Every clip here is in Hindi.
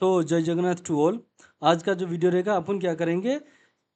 तो जय जगन्नाथ टू ऑल। आज का जो वीडियो रहेगा अपन क्या करेंगे,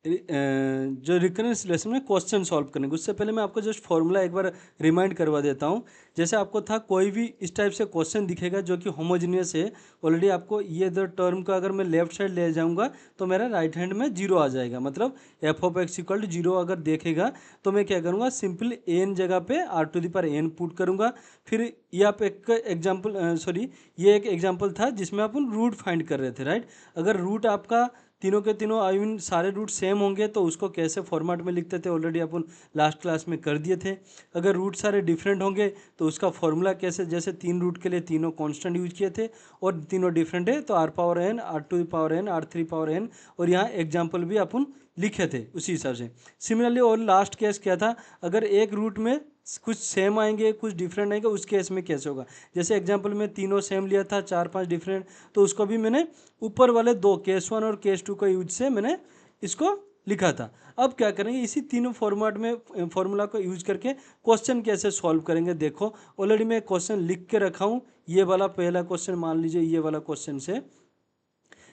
जो रिकरेंस रिलेशन में क्वेश्चन सॉल्व करेंगे। उससे पहले मैं आपको जस्ट फॉर्मूला एक बार रिमाइंड करवा देता हूँ। जैसे आपको था कोई भी इस टाइप से क्वेश्चन दिखेगा जो कि होमोजीनियस है, ऑलरेडी आपको ये दो टर्म का अगर मैं लेफ्ट साइड ले जाऊँगा तो मेरा राइट हैंड में जीरो आ जाएगा। मतलब F of X equal to zero अगर देखेगा तो मैं क्या करूँगा, सिंपल एन जगह पे R to the power N put करूँगा। फिर ये आप एक एग्जाम्पल ये एक एग्जाम्पल था जिसमें अपन रूट फाइंड कर रहे थे, राइट। अगर रूट आपका तीनों के तीनों आई मीन सारे रूट सेम होंगे तो उसको कैसे फॉर्मेट में लिखते थे, ऑलरेडी अपन लास्ट क्लास में कर दिए थे। अगर रूट सारे डिफरेंट होंगे तो उसका फॉर्मूला कैसे, जैसे तीन रूट के लिए तीनों कांस्टेंट यूज किए थे और तीनों डिफरेंट है तो R power N, R to the power N, R three power N, और यहाँ एग्जाम्पल भी अपन लिखे थे उसी हिसाब से। सिमिलरली और लास्ट केस क्या था, अगर एक रूट में कुछ सेम आएंगे कुछ डिफरेंट आएंगे, उस केस में कैसे होगा। जैसे एग्जांपल में तीनों सेम लिया था, चार पांच डिफरेंट, तो उसको भी मैंने ऊपर वाले दो केस वन और केस टू का यूज से मैंने इसको लिखा था। अब क्या करेंगे, इसी तीनों फॉर्मेट में फॉर्मूला को यूज करके क्वेश्चन कैसे सॉल्व करेंगे। देखो ऑलरेडी मैं क्वेश्चन लिख के रखा हूँ। ये वाला पहला क्वेश्चन मान लीजिए, ये वाला क्वेश्चन से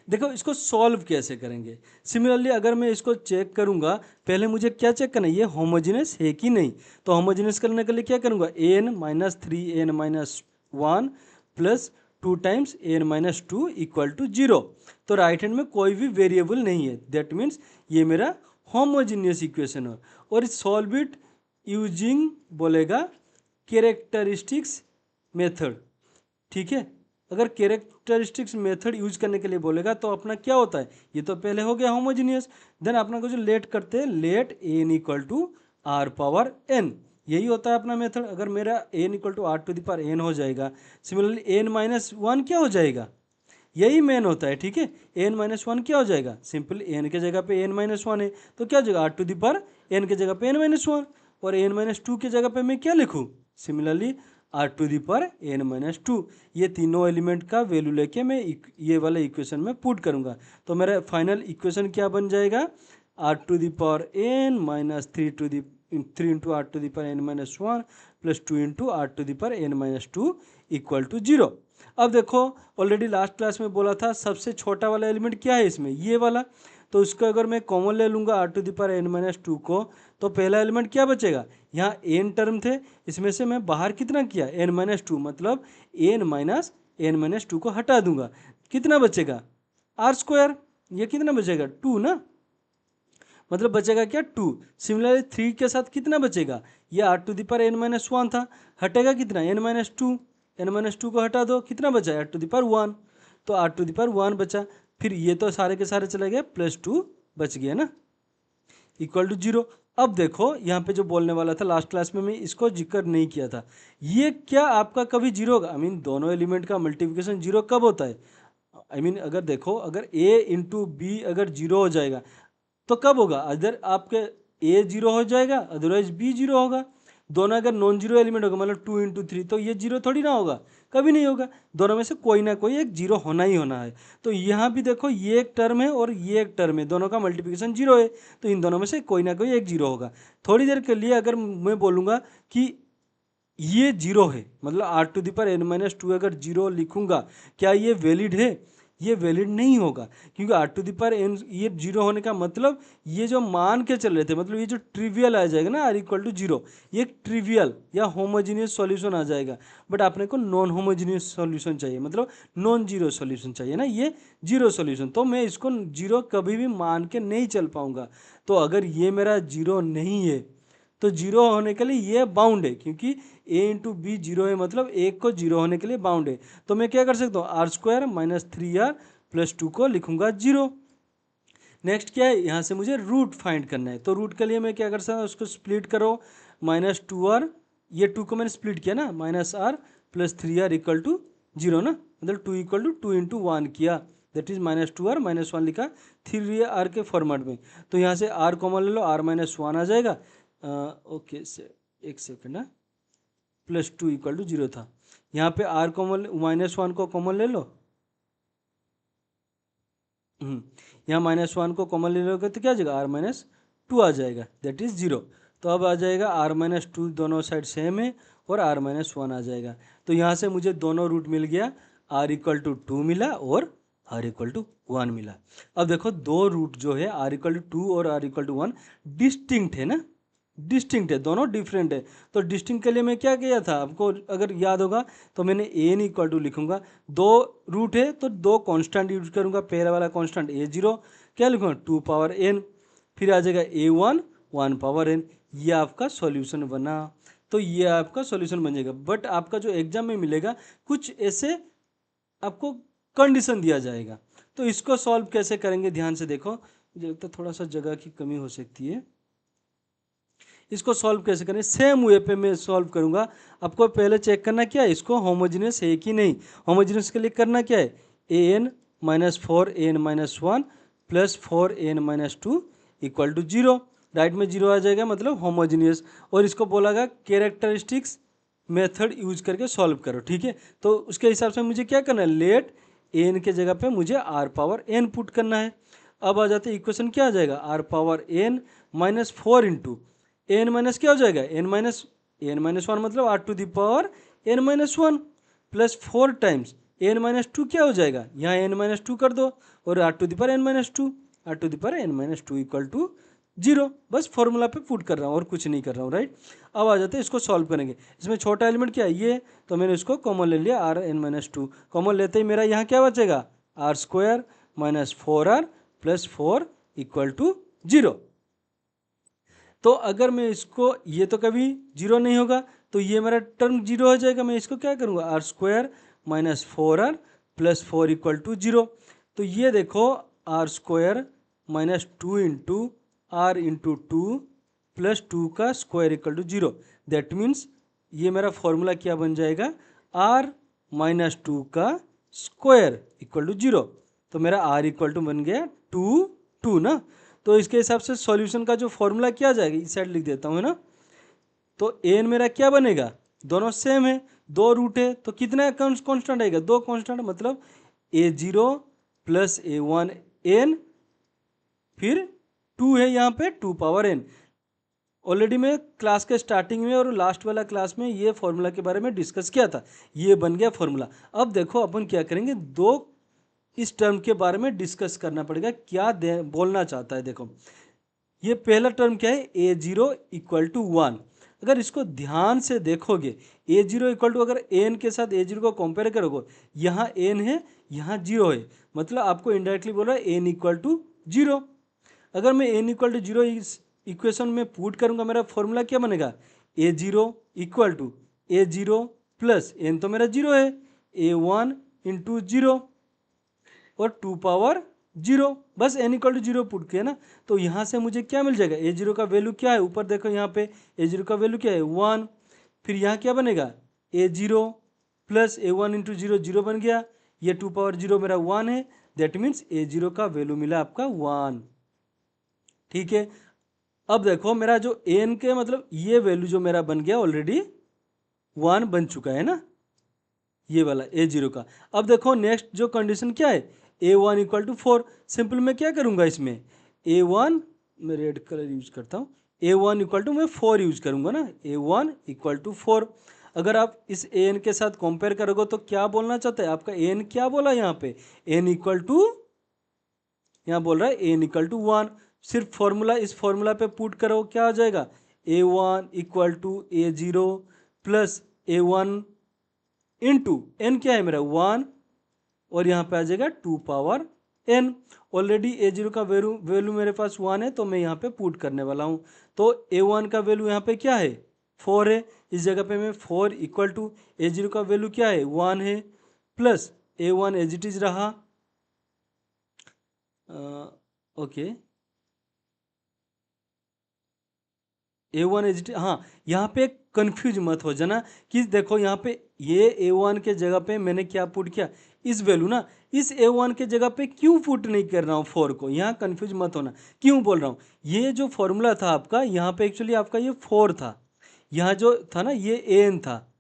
देखो इसको सॉल्व कैसे करेंगे। सिमिलरली अगर मैं इसको चेक करूंगा, पहले मुझे क्या चेक करना है, ये होमोजेनस है कि नहीं। तो होमोजेनस करने के लिए क्या करूंगा, N minus three N minus one plus two times N minus two equal to zero. तो राइट हैंड में कोई भी वेरिएबल नहीं है, दैट मीन्स ये मेरा होमोजीनियस इक्वेशन है। और सॉल्व इट यूजिंग बोलेगा कैरेक्टरिस्टिक्स मेथड, ठीक है। अगर कैरेक्टरिस्टिक्स मेथड यूज करने के लिए बोलेगा तो अपना क्या होता है, ये तो पहले हो गया होमोजीनियस। देन अपना को जो लेट करते हैं, let N equal to R power N, यही होता है अपना मेथड। अगर मेरा N equal to R to the power N हो जाएगा, सिमिलरली एन माइनस वन क्या हो जाएगा, यही मेन होता है, ठीक है। एन माइनस वन क्या हो जाएगा, सिंपल एन के जगह पे एन माइनस वन है तो क्या हो जाएगा, R to the power N के जगह पे एन माइनस वन, और एन माइनस टू के जगह पे मैं क्या लिखूँ, similarly R to the power N minus two. ये तीनों एलिमेंट का वैल्यू लेके मैं ये वाला इक्वेशन में पुट करूँगा। तो मेरा फाइनल इक्वेशन क्या बन जाएगा, R to the power N minus three into R to the power N minus one plus two into R to the power N minus two equal to zero. अब देखो ऑलरेडी लास्ट क्लास में बोला था सबसे छोटा वाला एलिमेंट क्या है इसमें, ये वाला। तो उसको अगर मैं कॉमन ले लूँगा R to the power N minus two को, तो पहला एलिमेंट क्या बचेगा, यहाँ एन टर्म थे, इसमें से मैं बाहर कितना किया, एन माइनस टू, मतलब एन माइनस टू को हटा दूंगा, कितना बचेगा, आर स्क्वायर। ये कितना बचेगा, टू ना, मतलब बचेगा क्या, टू। सिमिलरली थ्री के साथ कितना बचेगा, ये R to the power N minus one था, हटेगा कितना, N minus two. N minus two को हटा दो, कितना बचा, R to the power one, तो R to the power one बचा। फिर ये तो सारे के सारे चले गए, प्लस टू बच गया ना, इक्वल टू जीरो। अब देखो यहाँ पे जो बोलने वाला था लास्ट क्लास में मैं इसको जिक्र नहीं किया था, ये क्या आपका कभी जीरो होगा, आई मीन दोनों एलिमेंट का मल्टीप्लिकेशन जीरो कब होता है। आई मीन अगर देखो, अगर ए इंटू बी अगर जीरो हो जाएगा तो कब होगा, अदर आपके ए जीरो हो जाएगा अदरवाइज बी जीरो होगा। दोनों अगर नॉन जीरो एलिमेंट होगा, मतलब टू इंटू थ्री, तो ये जीरो थोड़ी ना होगा, कभी नहीं होगा। दोनों में से कोई ना कोई एक जीरो होना ही होना है। तो यहाँ भी देखो ये एक टर्म है और ये एक टर्म है, दोनों का मल्टीप्लिकेशन जीरो है, तो इन दोनों में से कोई ना कोई एक जीरो होगा। थोड़ी देर के लिए अगर मैं बोलूँगा कि ये जीरो है, मतलब R to the power N minus two अगर जीरो लिखूंगा, क्या ये वैलिड है, ये वैलिड नहीं होगा। क्योंकि R to the power N, ये जीरो होने का मतलब ये जो मान के चल रहे थे, मतलब ये जो ट्रिवियल आ जाएगा ना आर इक्वल टू जीरो, ये ट्रिवियल या होमोजीनियस सॉल्यूशन आ जाएगा। बट आपने को नॉन होमोजीनियस सॉल्यूशन चाहिए, मतलब नॉन जीरो सॉल्यूशन चाहिए ना, ये जीरो सॉल्यूशन। तो मैं इसको जीरो कभी भी मान के नहीं चल पाऊंगा। तो अगर ये मेरा जीरो नहीं है तो जीरो होने के लिए ये बाउंड है, क्योंकि ए इंटू बी जीरो है, मतलब एक को जीरो होने के लिए बाउंड है। तो मैं क्या कर सकता हूँ, R square minus three R plus two को लिखूंगा जीरो। नेक्स्ट क्या है, यहाँ से मुझे रूट फाइंड करना है, तो रूट के लिए मैं क्या कर सकता हूँ, उसको स्प्लिट करो, माइनस टू आर, ये टू को मैंने स्प्लिट किया ना, minus R plus three R equal to zero ना, मतलब two equal to two into one किया, that is minus two R minus one लिखा थ्री आर के फॉर्मेट में। तो यहाँ से आर कॉमन ले लो, आर माइनस वन आ जाएगा। ओके से एक सेकेंड है, plus two equal to zero था, यहाँ पे आर कॉमन माइनस वन को कॉमन ले लो, यहाँ माइनस वन को कॉमन ले लोगे तो क्या आ जाएगा, आर माइनस टू आ जाएगा, दैट इज जीरो। तो अब आ जाएगा आर माइनस टू, दोनों साइड सेम है, और आर माइनस वन आ जाएगा। तो यहाँ से मुझे दोनों रूट मिल गया, आर इक्वल टू टू मिला और आर इक्वल टू 1 मिला। अब देखो दो रूट जो है आर इक्वल टू 2 और आर इक्वल टू 1 डिस्टिंक्ट है ना, डिस्टिंक्ट है, दोनों डिफरेंट है। तो डिस्टिंक्ट के लिए मैं क्या किया था, आपको अगर याद होगा तो मैंने एन इक्वल टू लिखूंगा, दो रूट है तो दो कांस्टेंट यूज करूंगा, पहला वाला कांस्टेंट a0 क्या लिखूंगा 2 पावर n, फिर आ जाएगा a1 1 पावर n। ये आपका सॉल्यूशन बना, तो ये आपका सॉल्यूशन बन जाएगा। बट आपका जो एग्जाम में मिलेगा कुछ ऐसे आपको कंडीशन दिया जाएगा, तो इसको सॉल्व कैसे करेंगे ध्यान से देखो, मुझे लगता है थोड़ा सा जगह की कमी हो सकती है। इसको सॉल्व कैसे करें, सेम वे पे मैं सॉल्व करूंगा। आपको पहले चेक करना क्या है, इसको होमोजीनियस है कि नहीं। होमोजीनियस के लिए करना क्या है, an minus 4n-1 plus 4n-2 equal to 0। Right में 0 आ जाएगा मतलब होमोजीनियस। और इसको बोला गया कैरेक्टरिस्टिक्स मेथड यूज करके सॉल्व करो, ठीक है। तो उसके हिसाब से मुझे क्या करना है, लेट एन के जगह पे मुझे आर पावर एन पुट करना है। अब आ जाते इक्वेशन क्या आ जाएगा, R power N minus 4 into N minus क्या हो जाएगा, n-1 मतलब R to the power n-1 plus 4 times n-2 क्या हो जाएगा, यहाँ n-2 कर दो और R to the power n-2, R to the power n-2 equal to 0। बस फॉर्मूला पे पुट कर रहा हूँ और कुछ नहीं कर रहा हूँ, राइट। अब आ जाते हैं इसको सॉल्व करेंगे। इसमें छोटा एलिमेंट क्या है ये, तो मैंने इसको कॉमन ले लिया r(n-2), कॉमन लेते ही मेरा यहाँ क्या बचेगा r² minus 4r plus 4 equal to 0। तो अगर मैं इसको, ये तो कभी 0 नहीं होगा तो ये मेरा टर्म 0 हो जाएगा। मैं इसको क्या करूँगा, r² minus 4r plus 4 equal to 0। तो ये देखो r² minus 2 into r into 2 plus 2 का square equal to 0। That means ये मेरा फॉर्मूला क्या बन जाएगा, r माइनस 2 का स्क्वायर इक्वल टू 0। तो मेरा r इक्वल टू बन गया 2 ना। तो इसके हिसाब से सॉल्यूशन का जो फॉर्मूला क्या आ जाएगा, इस साइड लिख देता हूँ है ना। तो एन मेरा क्या बनेगा, दोनों सेम है, दो रूट है तो कितना कांस्टेंट आएगा, दो कांस्टेंट, मतलब a0 प्लस a1 n, फिर 2 है यहाँ पे 2 पावर n। ऑलरेडी मैं क्लास के स्टार्टिंग में और लास्ट वाला क्लास में ये फॉर्मूला के बारे में डिस्कस किया था, ये बन गया फॉर्मूला। अब देखो अपन क्या करेंगे, दो इस टर्म के बारे में डिस्कस करना पड़ेगा, क्या बोलना चाहता है। देखो ये पहला टर्म क्या है, a0 इक्वल टू 1। अगर इसको ध्यान से देखोगे a0 इक्वल टू, अगर n के साथ a0 को कंपेयर करोगे, यहाँ n है यहाँ 0 है, मतलब आपको इनडायरेक्टली बोल रहा है n इक्वल टू 0। अगर मैं n इक्वल टू 0 इस इक्वेशन में पुट करूँगा, मेरा फॉर्मूला क्या बनेगा, a0 equal to a0 plus n तो मेरा 0 है, a1 इंटू 0 और 2 पावर 0, बस n इक्वल टू 0 पुट किया ना। तो यहाँ से मुझे क्या मिल जाएगा, a0 का वैल्यू क्या है, ऊपर देखो यहाँ पे a0 का वैल्यू क्या है 1। फिर यहाँ क्या बनेगा, a0 प्लस a1 इंटू 0 0 बन गया, ये 2 पावर 0 मेरा 1 है। दैट मीन्स a0 का वैल्यू मिला आपका 1, ठीक है। अब देखो मेरा जो n के मतलब ये वैल्यू जो मेरा बन गया ऑलरेडी 1 बन चुका है ना, ये वाला a0 का। अब देखो नेक्स्ट जो कंडीशन क्या है, a1 इक्वल टू 4। सिंपल मैं क्या करूँगा इसमें, a1 मैं रेड कलर यूज करता हूँ, a1 इक्वल टू मैं 4 यूज करूँगा ना, a1 इक्वल टू 4। अगर आप इस an के साथ कंपेयर करोगे तो क्या बोलना चाहता है आपका, n क्या बोला यहाँ पे, n इक्वल टू, यहाँ बोल रहा है n इक्वल टू 1। सिर्फ फॉर्मूला, इस फॉर्मूला पे पुट करो, क्या आ जाएगा, a1 equal to a0 plus a1 into n क्या है मेरा 1, और यहाँ पे आ जाएगा 2 पावर n। ऑलरेडी a0 का वैल्यू मेरे पास 1 है तो मैं यहाँ पे पुट करने वाला हूँ। तो a1 का वैल्यू यहाँ पे क्या है 4 है, इस जगह पे मैं 4 इक्वल टू a0 का वैल्यू क्या है 1 है, plus a1 as it is रहा, ओके a1 एज इट, हाँ यहाँ पे कंफ्यूज मत हो जाना कि देखो यहाँ पे ये a1 के जगह पे मैंने क्या पुट किया, इस वैल्यू ना, इस a1 के जगह पे क्यों पुट नहीं कर रहा हूँ 4 को, यहाँ कंफ्यूज मत होना क्यों बोल रहा हूँ। ये जो फॉर्मूला था आपका, यहाँ पे एक्चुअली आपका ये 4 था, यहाँ जो था ना ये an था,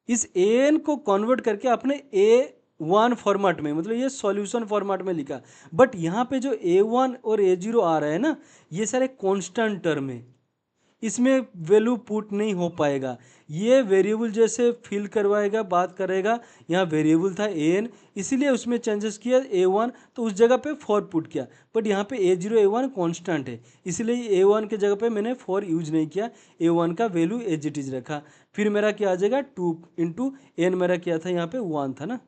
इस an को कन्वर्ट करके आपने a1 फॉर्मेट में, मतलब ये सॉल्यूशन फॉर्मेट में लिखा। बट यहाँ पे जो a1 और a0 आ रहा है ना, ये सारे कॉन्स्टेंट टर्म है, इसमें वैल्यू पुट नहीं हो पाएगा। ये वेरिएबल जैसे फिल करवाएगा, बात करेगा, यहाँ वेरिएबल था an, इसीलिए उसमें चेंजेस किया a1, तो उस जगह पे 4 पुट किया। बट यहाँ पे a0 a1 कांस्टेंट है, इसलिए a1 के जगह पे मैंने 4 यूज नहीं किया, a1 का वैल्यू एज इट इज रखा। फिर मेरा क्या आ जाएगा 2 इंटू n, मेरा क्या था यहाँ पे 1 था ना,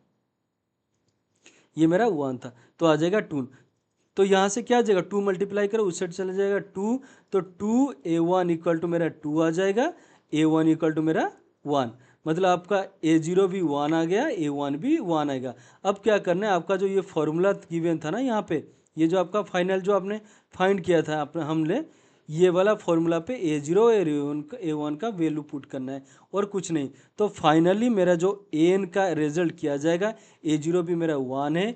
ये मेरा 1 था, तो आ जाएगा 2। तो यहाँ से क्या आ जाएगा 2 मल्टीप्लाई करो, उस साइड चला जाएगा 2, तो 2a1 इक्वल टू मेरा 2 आ जाएगा, a1 इक्वल टू मेरा 1। मतलब आपका a0 भी 1 आ गया, a1 भी 1 आएगा। अब क्या करना है, आपका जो ये फॉर्मूला गिवन था ना यहाँ पे, ये जो आपका फाइनल जो आपने फाइंड किया था आपने, हमने ये वाला फॉर्मूला पे a0 और a1 का वैल्यू पुट करना है और कुछ नहीं। तो फाइनली मेरा जो an का रिजल्ट किया जाएगा, a0 भी मेरा 1 है,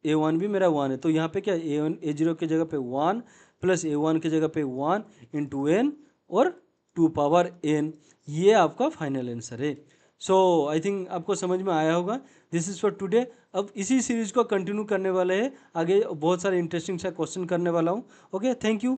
a1 भी मेरा 1 है, तो यहाँ पे क्या a0 की जगह पे 1 प्लस a1 की जगह पे 1 इंटू n और 2 पावर n, ये आपका फाइनल आंसर है। सो आई थिंक आपको समझ में आया होगा। This is for today. अब इसी सीरीज को कंटिन्यू करने वाले हैं, आगे बहुत सारे इंटरेस्टिंग सा क्वेश्चन करने वाला हूँ। Okay, thank you.